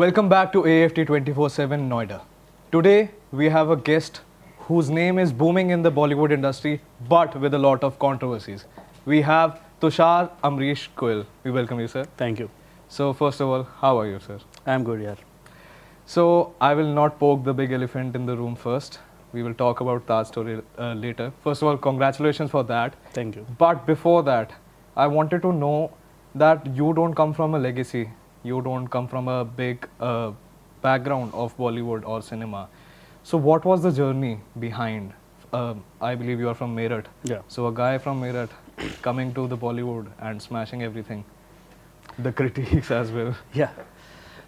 Welcome back to AFT 24/7 Noida. Today we have a guest whose name is booming in the Bollywood industry but with a lot of controversies. We have Tushar Amrish Goel. We welcome you, sir. Thank you. So first of all, how are you, sir? I'm good, yaar. So I will not poke the big elephant in the room first. We will talk about that story later. First of all, congratulations for that. Thank you. But before that, I wanted to know that you don't come from a legacy. You don't come from a big background of Bollywood or cinema. So what was the journey behind? I believe you are from Meerut. Yeah. So a guy from Meerut coming to the Bollywood and smashing everything. The critiques as well. Yeah.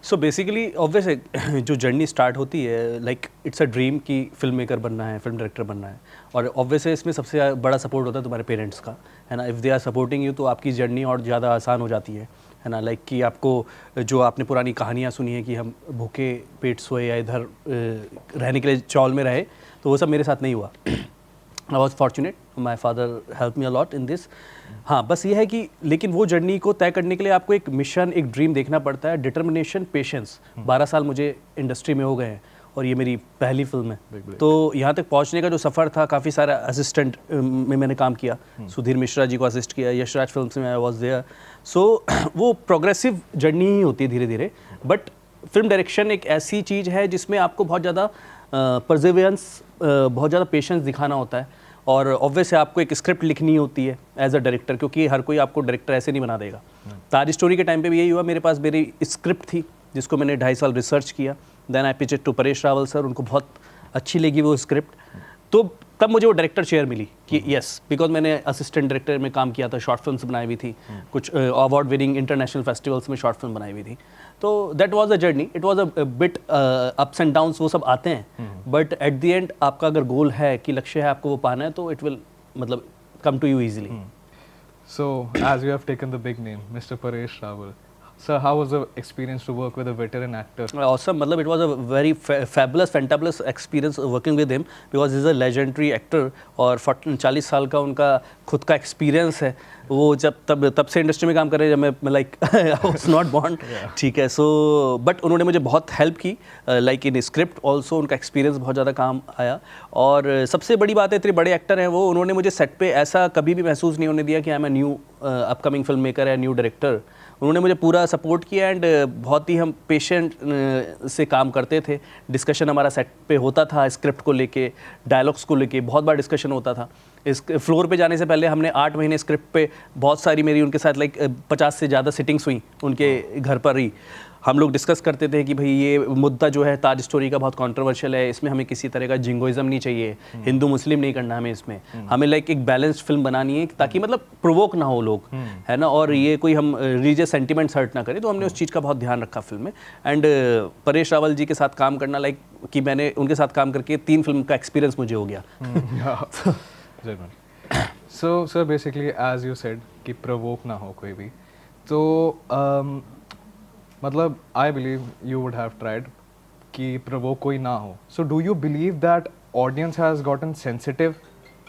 So basically obvious है जो journey start होती है like it's a dream कि film maker बनना है, film director बनना है, और ऑब्वियस है इसमें सबसे बड़ा सपोर्ट होता है तुम्हारे पेरेंट्स का, है ना. If they are supporting you तो आपकी जर्नी और ज़्यादा आसान हो जाती है ना. लाइक कि आपको जो आपने पुरानी कहानियाँ सुनी है कि हम भूखे पेट सोए या इधर रहने के लिए चौल में रहे, तो वो सब मेरे साथ नहीं हुआ. I was fortunate, my father help me a lot in this. हाँ, बस ये है कि लेकिन वो जर्नी को तय करने के लिए आपको एक मिशन, एक ड्रीम देखना पड़ता है. Determination, patience. 12 साल मुझे इंडस्ट्री में हो गए हैं और ये मेरी पहली फिल्म है. तो यहाँ तक पहुँचने का जो सफ़र था, काफ़ी सारा असिस्टेंट में मैंने काम किया. सुधीर मिश्रा जी को असिस्ट किया, यशराज फिल्म में आई वॉज देयर. सो वो प्रोग्रेसिव जर्नी ही होती है धीरे धीरे. बट फिल्म डायरेक्शन एक ऐसी चीज़ है जिसमें आपको बहुत ज़्यादा परसिवियरेंस, बहुत ज़्यादा पेशेंस दिखाना होता है. और ऑब्वियस है आपको एक स्क्रिप्ट लिखनी होती है एज अ डायरेक्टर, क्योंकि हर कोई आपको डायरेक्टर ऐसे नहीं बना देगा. ताज स्टोरी के टाइम पे भी यही हुआ. मेरे पास मेरी स्क्रिप्ट थी जिसको मैंने 2.5 साल रिसर्च किया. Then I pitch it to Paresh Rawal sir. उनको बहुत अच्छी लगी वो स्क्रिप्ट. तो तब मुझे वो डायरेक्टर चेयर मिली कि यस, बिकॉज मैंने असिस्टेंट डायरेक्टर में काम किया था, शॉर्ट फिल्म्स बनाई हुई थी, कुछ अवार्ड विनिंग इंटरनेशनल फेस्टिवल्स में शॉर्ट फिल्म बनाई हुई थी. तो that was a journey. It was a bit ups and downs, वो सब आते हैं. बट एट द एंड आपका अगर गोल है कि लक्ष्य है आपको वो पाना है, तो इट विल मतलब come to you easily. So as you have taken the big name, Mr. Paresh Rawal. Sir, how was the experience to work with a veteran actor? Awesome. मतलब it was a very fabulous, fantabulous experience working with him because he's a legendary actor. और 40 साल का उनका खुद का experience है. वो जब तब से इंडस्ट्री में काम कर रहे हैं, जब मैं like I was not born. ठीक है. सो बट उन्होंने मुझे बहुत हेल्प की, लाइक इन स्क्रिप्ट ऑल्सो. उनका एक्सपीरियंस बहुत ज़्यादा काम आया. और सबसे बड़ी बात है, इतने बड़े एक्टर हैं वो, उन्होंने मुझे सेट पे ऐसा कभी भी महसूस नहीं होने दिया कि I am a new upcoming film maker है, न्यू डायरेक्टर. उन्होंने मुझे पूरा सपोर्ट किया एंड बहुत ही हम पेशेंट से काम करते थे. डिस्कशन हमारा सेट पे होता था स्क्रिप्ट को लेके, डायलॉग्स को लेके बहुत बार डिस्कशन होता था. इस फ्लोर पे जाने से पहले हमने 8 महीने स्क्रिप्ट पे बहुत सारी मेरी उनके साथ लाइक 50 से ज़्यादा सिटिंग्स हुई उनके घर पर ही. हम लोग डिस्कस करते थे कि भाई ये मुद्दा जो है ताज स्टोरी का बहुत कंट्रोवर्शियल है, इसमें हमें किसी तरह का जिंगोइज्म नहीं चाहिए, हिंदू मुस्लिम नहीं करना हमें इसमें. हमें लाइक एक बैलेंस्ड फिल्म बनानी है ताकि मतलब प्रोवोक ना हो लोग, है ना, और ये कोई हम रिलीजियस सेंटिमेंट्स हर्ट ना करें. तो हमने उस चीज़ का बहुत ध्यान रखा फिल्म में. एंड परेश रावल जी के साथ काम करना लाइक कि मैंने उनके साथ काम करके 3 फिल्म का एक्सपीरियंस मुझे हो गया. So sir, basically as you said कि provoke ना हो कोई भी, तो मतलब I believe you would have tried कि provoke कोई ना हो. So do you believe that audience has gotten sensitive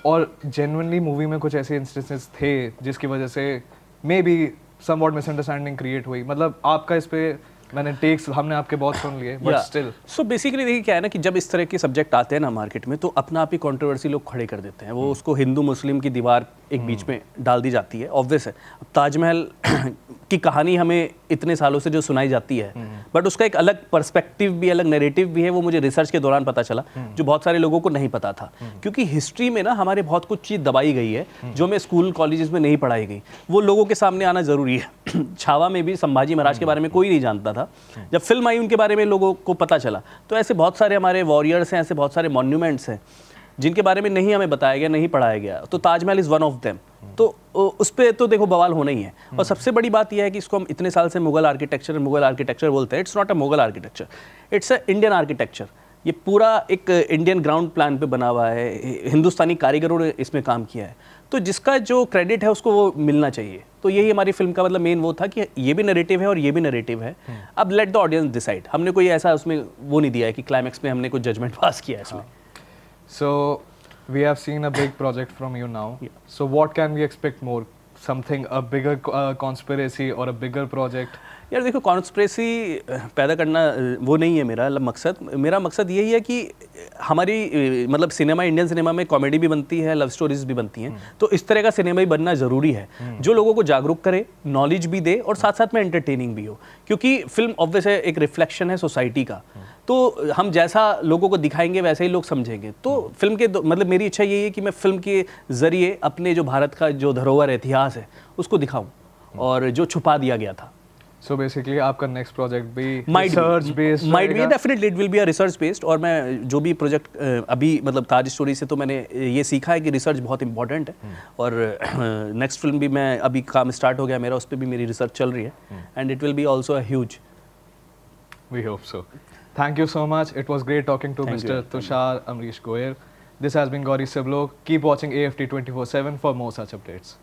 और genuinely movie में कुछ ऐसे instances थे जिसकी वजह से maybe somewhat misunderstanding create हुई? मतलब आपका इस पे मैंने टेक्स हमने आपके बहुत सुन लिए, बट स्टिल. सो बेसिकली देखिए क्या है ना कि जब इस तरह के सब्जेक्ट आते हैं ना मार्केट में, तो अपना आप ही कंट्रोवर्सी लोग खड़े कर देते हैं. वो उसको हिंदू मुस्लिम की दीवार एक बीच में डाल दी जाती है. ऑब्वियस है अब ताजमहल की कहानी हमें इतने सालों से जो सुनाई जाती है, बट उसका एक अलग पर्सपेक्टिव भी, अलग नैरेटिव भी है. वो मुझे रिसर्च के दौरान पता चला, जो बहुत सारे लोगों को नहीं पता था. क्योंकि हिस्ट्री में ना हमारे बहुत कुछ चीज़ दबाई गई है जो हमें स्कूल कॉलेजेस में नहीं पढ़ाई गई. वो लोगों के सामने आना ज़रूरी है. छावा में भी संभाजी महाराज के बारे में कोई नहीं जानता था. जब फिल्म आई उनके बारे में लोगों को पता चला. तो ऐसे बहुत सारे हमारे वॉरियर्स हैं, ऐसे बहुत सारे मॉन्यूमेंट्स हैं जिनके बारे में नहीं हमें बताया गया, नहीं पढ़ाया गया. तो Taj Mahal is one of them. तो उस पर तो देखो बवाल होना ही है. और सबसे बड़ी बात यह है कि इसको हम इतने साल से मुगल आर्किटेक्चर बोलते हैं. It's not a Mughal architecture, it's a Indian architecture. ये पूरा एक इंडियन ग्राउंड प्लान पे बना हुआ है. हिंदुस्तानी कारीगरों ने इसमें काम किया है. तो जिसका जो क्रेडिट है उसको वो मिलना चाहिए. तो यही हमारी फिल्म का मतलब मेन वो था कि ये भी नैरेटिव है और ये भी नैरेटिव है. अब लेट द ऑडियंस डिसाइड. हमने कोई ऐसा उसमें वो नहीं दिया है कि क्लाइमैक्स में हमने कुछ जजमेंट पास किया है इसमें. So we have seen a big project from you now. So what can we expect more? Something, a bigger conspiracy or a bigger project? यार देखो, कॉन्स्पिरेसी पैदा करना वो नहीं है मेरा मकसद। मेरा मकसद यही है कि हमारी मतलब सिनेमा, इंडियन सिनेमा में कॉमेडी भी बनती है, लव स्टोरीज भी बनती हैं, तो इस तरह का सिनेमा ही बनना ज़रूरी है जो लोगों को जागरूक करे, नॉलेज भी दे और साथ साथ में एंटरटेनिंग भी हो, क्योंकि फिल्म ऑब्वियस है एक रिफ्लेक्शन है सोसाइटी का। तो हम जैसा लोगों को दिखाएंगे वैसे ही लोग समझेंगे। तो फिल्म के मतलब मेरी इच्छा यही है कि मैं फिल्म के ज़रिए अपने जो भारत का जो धरोहर है, इतिहास है, उसको दिखाऊं और जो छुपा दिया गया था। So basically आपका नेक्स्ट प्रोजेक्ट भी Might be. Research based Might be, definitely it will be a research based। और मैं जो भी प्रोजेक्ट अभी मतलब ताज स्टोरी से तो मैंने ये सीखा है कि रिसर्च बहुत इंपॉर्टेंट है। और नेक्स्ट फिल्म भी मैं अभी काम स्टार्ट हो गया मेरा, उस पर भी मेरी रिसर्च चल रही है, and it will be also a huge. We hope so. Thank you so much. It was great talking to Thank Mr. you. Tushar Amrish Goyal. This has been Gauri Siblok. Keep watching AFT 24/7 for more such updates.